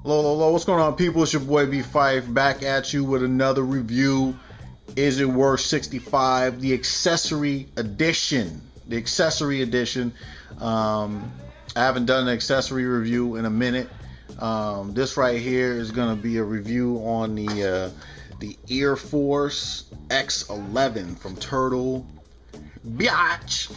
Hello, what's going on, people? It's your boy B Fife back at you with another review. Is It Worth 65? The accessory edition. I haven't done an accessory review in a minute. This right here is gonna be a review on the EarForce X11 from Turtle Beach.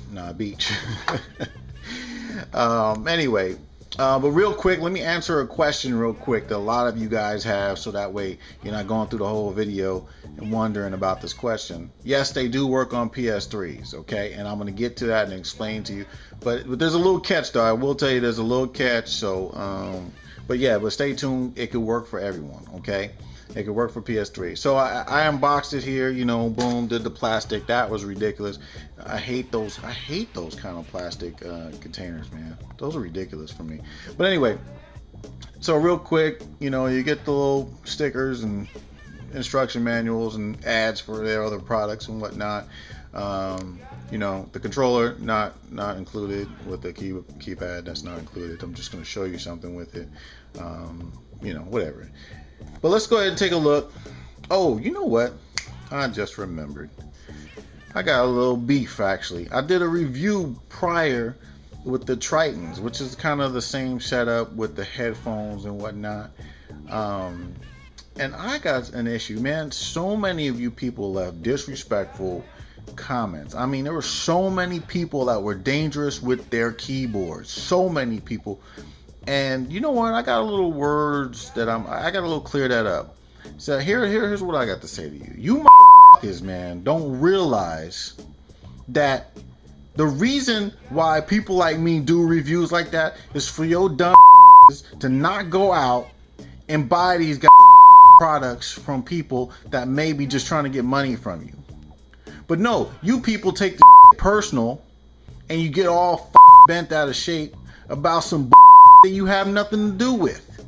Anyway. But real quick, let me answer a question real quick that a lot of you guys have, so that way you're not going through the whole video and wondering about this question. Yes, they do work on PS3s, okay? And I'm going to get to that and explain to you. But there's a little catch, though. I will tell you there's a little catch. So, but stay tuned. It could work for everyone, okay? It could work for PS3. So I unboxed it here, you know, boom, did the plastic. That was ridiculous. I hate those kind of plastic containers, man. Those are ridiculous for me. But anyway, so real quick, you know, you get the little stickers and instruction manuals and ads for their other products and whatnot. You know, the controller not included with the keypad. That's not included. I'm just going to show you something with it. You know, whatever. But let's go ahead and take a look. Oh, you know what? I just remembered. I got a little beef, actually. I did a review prior with the Tritons, which is kind of the same setup with the headphones and whatnot. And I got an issue, man. So many of you people left disrespectful comments. I mean, there were so many people that were dangerous with their keyboards. So many people. And you know what? I got a little words that I got a little clear that up. So here's what I got to say to you. You motherfuckers, man, don't realize that the reason why people like me do reviews like that is for your dumb to not go out and buy these products from people that may be just trying to get money from you. But no, you people take the personal and you get all bent out of shape about some that you have nothing to do with.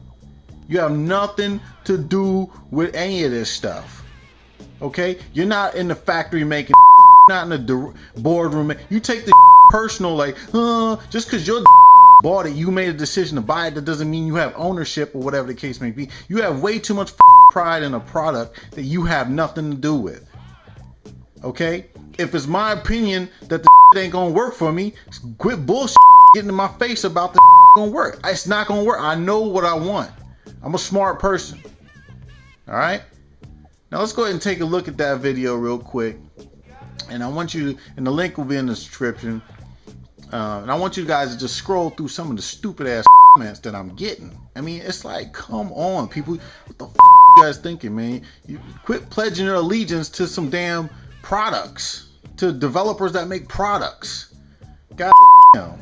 You have nothing to do with any of this stuff. Okay? You're not in the factory making not in the boardroom. You take the personal, like, just because you're bought it, you made a decision to buy it, that doesn't mean you have ownership or whatever the case may be. You have way too much pride in a product that you have nothing to do with. Okay? If it's my opinion that the ain't gonna work for me, quit bullshit getting in my face about the gonna work. It's not gonna work. I know what I want. I'm a smart person. All right. Now let's go ahead and take a look at that video real quick. And I want you, and the link will be in the description. And I want you guys to just scroll through some of the stupid ass comments that I'm getting. I mean, it's like, come on, people. What the you guys thinking, man? You quit pledging your allegiance to some damn products, to developers that make products. God damn.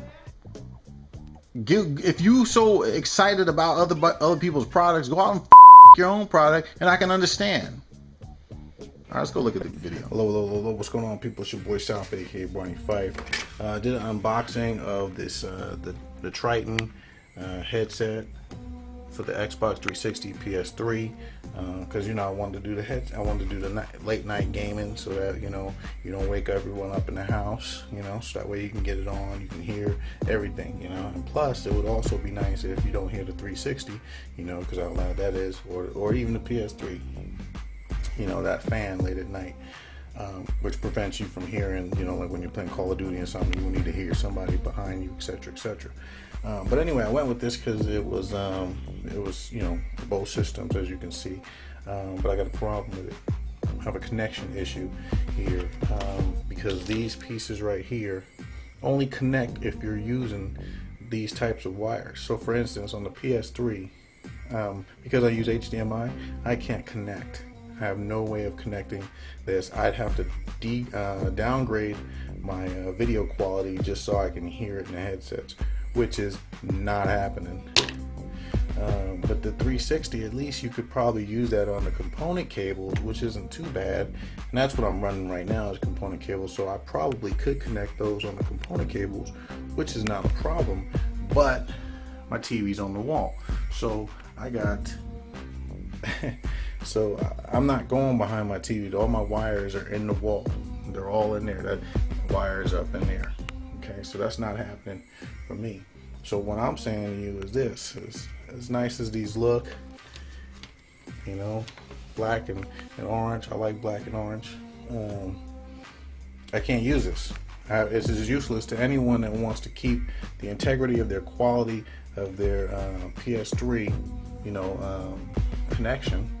If you so excited about other people's products, go out and your own product, and I can understand. All right, let's go look at the video. Hello, what's going on, people? It's your boy South, aka Barney Fife. Did an unboxing of this the Triton headset for the Xbox 360, PS3, because you know I wanted to do the late night gaming, so that you know you don't wake everyone up in the house, you know, so that way you can get it on, you can hear everything, you know. And plus, it would also be nice if you don't hear the 360, you know, because how loud that is, or even the PS3, you know, that fan late at night, which prevents you from hearing, you know, like when you're playing Call of Duty or something, you will need to hear somebody behind you, etc., etc. But anyway, I went with this because it was you know, both systems, as you can see. But I got a problem with it. I have a connection issue here, because these pieces right here only connect if you're using these types of wires. So for instance, on the PS3, because I use HDMI, I can't connect. I have no way of connecting this. I'd have to downgrade my video quality just so I can hear it in the headsets, which is not happening. But the 360, at least you could probably use that on the component cables, which isn't too bad. And that's what I'm running right now, is component cables. So I probably could connect those on the component cables, which is not a problem. But my TV's on the wall, so I got so I'm not going behind my TV. All my wires are in the wall. They're all in there. That wire is up in there. Okay, so that's not happening for me. So what I'm saying to you is this: as nice as these look, you know, black and orange. I like black and orange. I can't use this. It's useless to anyone that wants to keep the integrity of their quality of their PS3, connection.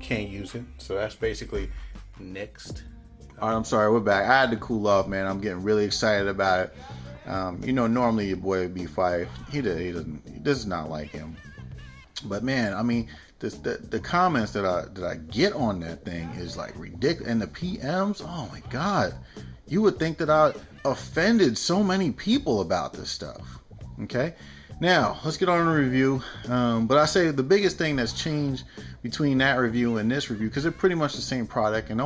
Can't use it. So that's basically next. All right, I'm sorry, we're back. I had to cool off, man. I'm getting really excited about it. Normally your boy B5, he doesn't. This is not like him. But man, I mean, the comments that I get on that thing is like ridiculous, and the PMs. Oh my God, you would think that I offended so many people about this stuff. Okay, now let's get on the review. But I say the biggest thing that's changed between that review and this review, because they're pretty much the same product and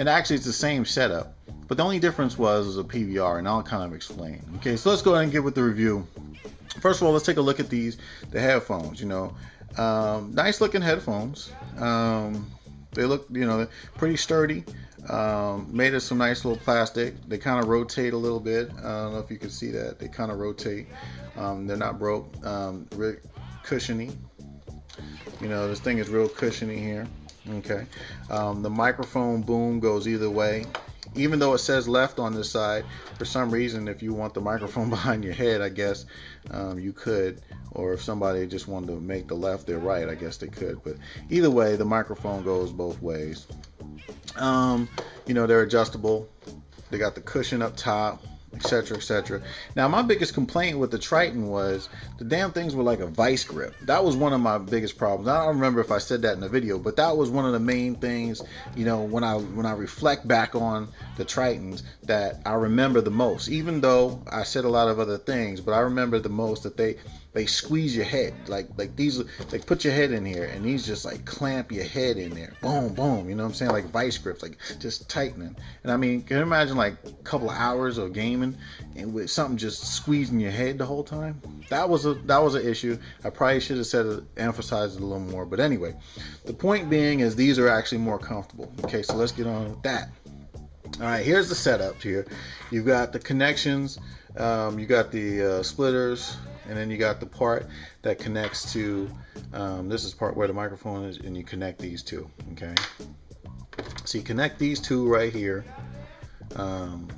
actually it's the same setup, but the only difference was a PVR, and I'll kind of explain. Okay, so let's go ahead and get with the review. First of all, let's take a look at the headphones. Nice looking headphones. They look, pretty sturdy. Made of some nice little plastic. They kind of rotate a little bit. I don't know if you can see that. They kind of rotate. They're not broke. Really cushiony. This thing is real cushiony here. Okay. The microphone boom goes either way. Even though it says left on this side, for some reason, if you want the microphone behind your head, I guess you could. Or if somebody just wanted to make the left their right, I guess they could. But either way, the microphone goes both ways. They're adjustable. They got the cushion up top, etc., etc. Now, my biggest complaint with the Triton was the damn things were like a vice grip. That was one of my biggest problems. I don't remember if I said that in the video, but that was one of the main things, when I reflect back on the Tritons, that I remember the most. Even though I said a lot of other things, but I remember the most that they squeeze your head, like these, like put your head in here, and these just like clamp your head in there, boom, boom. You know what I'm saying? Like vice grips, like just tightening. And I mean, can you imagine like a couple of hours of gaming and with something just squeezing your head the whole time? That was an issue. I probably should have emphasized it a little more. But anyway, the point being is these are actually more comfortable. Okay, so let's get on with that. All right, here's the setup here. You've got the connections, you got the splitters, and then you got the part that connects to, this is part where the microphone is, and you connect these two, okay? So you connect these two right here. I'm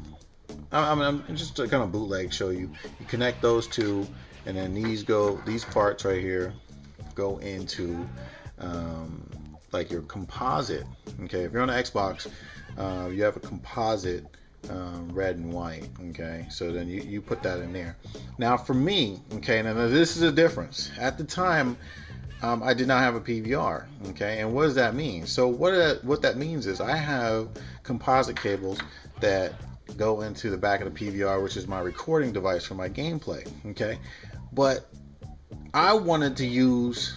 just kind of bootleg show you. You connect those two, and then these parts right here go into like your composite, okay? If you're on an Xbox, you have a composite red and white, okay? So then you put that in there. Now for me, okay, now this is a difference. At the time, I did not have a PVR, okay? And what does that mean? So what that means is I have composite cables that go into the back of the PVR, which is my recording device for my gameplay, okay? But I wanted to use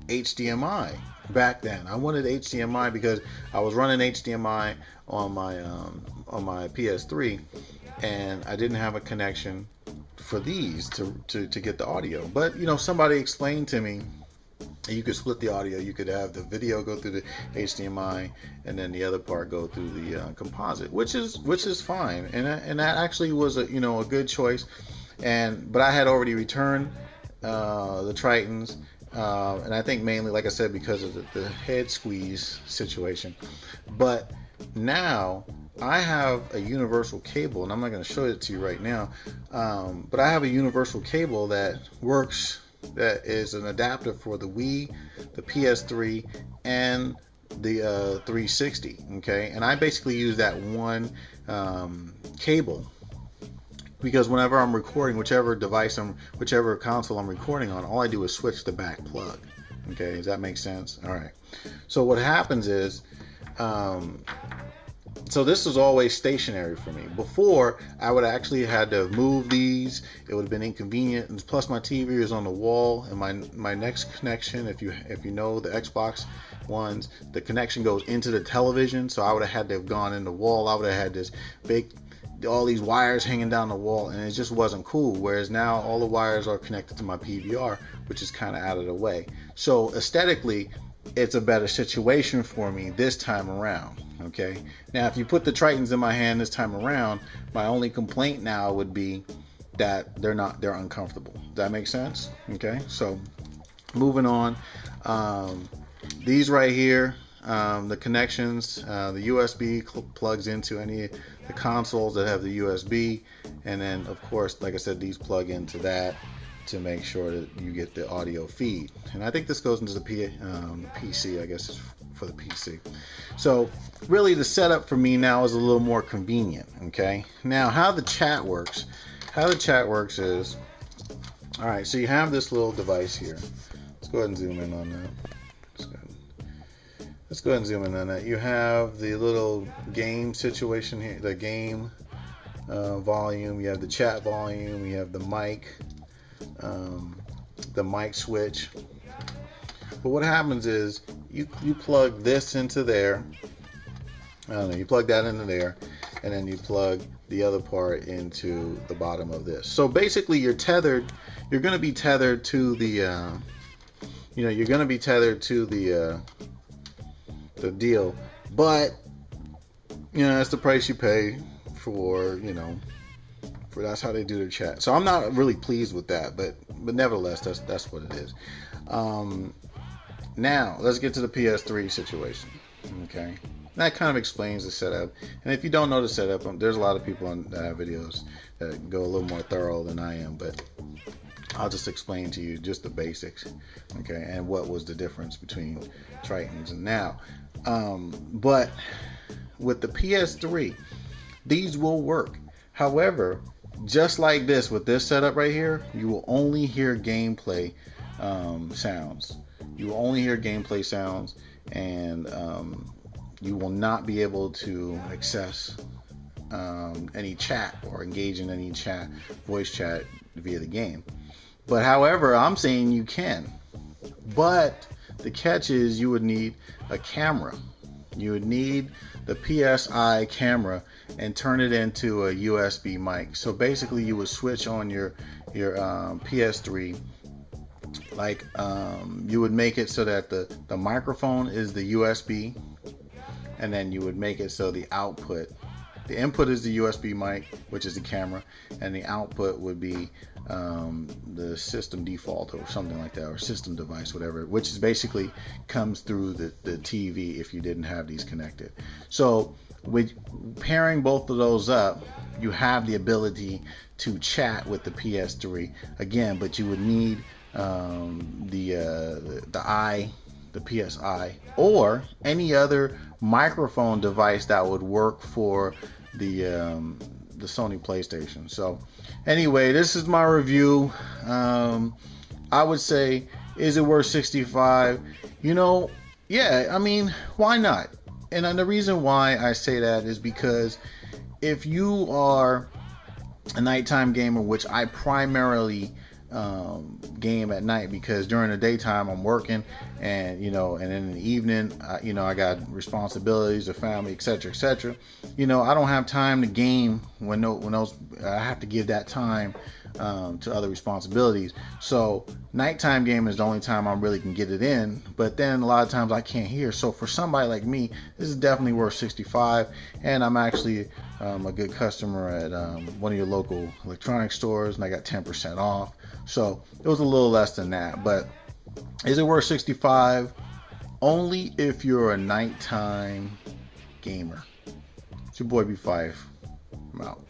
HDMI back then. I wanted HDMI because I was running HDMI on my PS3, and I didn't have a connection for these to get the audio. But somebody explained to me you could split the audio. You could have the video go through the HDMI, and then the other part go through the composite, which is fine. And that actually was a good choice. But I had already returned the Tritons. And I think mainly, like I said, because of the head squeeze situation. But now I have a universal cable, and I'm not going to show it to you right now, but I have a universal cable that works, that is an adapter for the Wii, the PS3, and the 360, okay? And I basically use that one cable, because whenever I'm recording, whichever console I'm recording on, all I do is switch the back plug. Okay, does that make sense? All right. So what happens is, so this was always stationary for me. Before, I would actually had to move these. It would have been inconvenient. And plus, my TV is on the wall, and my next connection, if you know the Xbox ones, the connection goes into the television. So I would have had to have gone in the wall. I would have had this big, all these wires hanging down the wall, and it just wasn't cool. Whereas now all the wires are connected to my PVR, which is kind of out of the way. So aesthetically, it's a better situation for me this time around. Okay, now if you put the Tritons in my hand this time around, my only complaint now would be that they're uncomfortable. Does that make sense? Okay, so moving on. These right here, the connections, the USB plugs into any of the consoles that have the USB, and then of course, like I said, these plug into that to make sure that you get the audio feed. And I think this goes into the PC, I guess it's for the PC. So really the setup for me now is a little more convenient. Okay, now how the chat works is, all right, so you have this little device here. Let's go ahead and zoom in on that. Let's go ahead and zoom in on that. You have the little game situation here, the game volume, you have the chat volume, you have the mic switch. But what happens is you plug this into there. I don't know, you plug that into there, and then you plug the other part into the bottom of this. So basically you're going to be tethered to the you're going to be tethered to the deal, but that's the price you pay for, for that's how they do their chat. So I'm not really pleased with that, but nevertheless, that's what it is. Now let's get to the PS3 situation. Okay, that kind of explains the setup. And if you don't know the setup, there's a lot of people that have videos that go a little more thorough than I am, but I'll just explain to you just the basics, okay, and what was the difference between Tritons and now. But with the PS3, these will work. However, just like this, with this setup right here, you will only hear gameplay sounds. You will only hear gameplay sounds, and you will not be able to access any chat or engage in any chat, voice chat via the game. But however, I'm saying you can. But the catch is you would need a camera. You would need the PSI camera and turn it into a USB mic. So basically you would switch on your PS3, like you would make it so that the microphone is the USB, and then you would make it so the input is the USB mic, which is the camera, and the output would be the system default or something like that, or system device, whatever, which is basically comes through the TV if you didn't have these connected. So with pairing both of those up, you have the ability to chat with the PS3 again, but you would need the PSI or any other microphone device that would work for the Sony PlayStation. So anyway, this is my review. I would say, is it worth $65? Yeah, I mean, why not? And the reason why I say that is because if you are a nighttime gamer, which I primarily game at night, because during the daytime I'm working, and and in the evening I got responsibilities, a family, etc. I don't have time to game when those I have to give that time to other responsibilities. So nighttime game is the only time I really can get it in, but then a lot of times I can't hear. So for somebody like me, this is definitely worth $65, and I'm actually a good customer at one of your local electronics stores, and I got 10% off. So it was a little less than that, but is it worth $65? Only if you're a nighttime gamer. It's your boy B5. I'm out.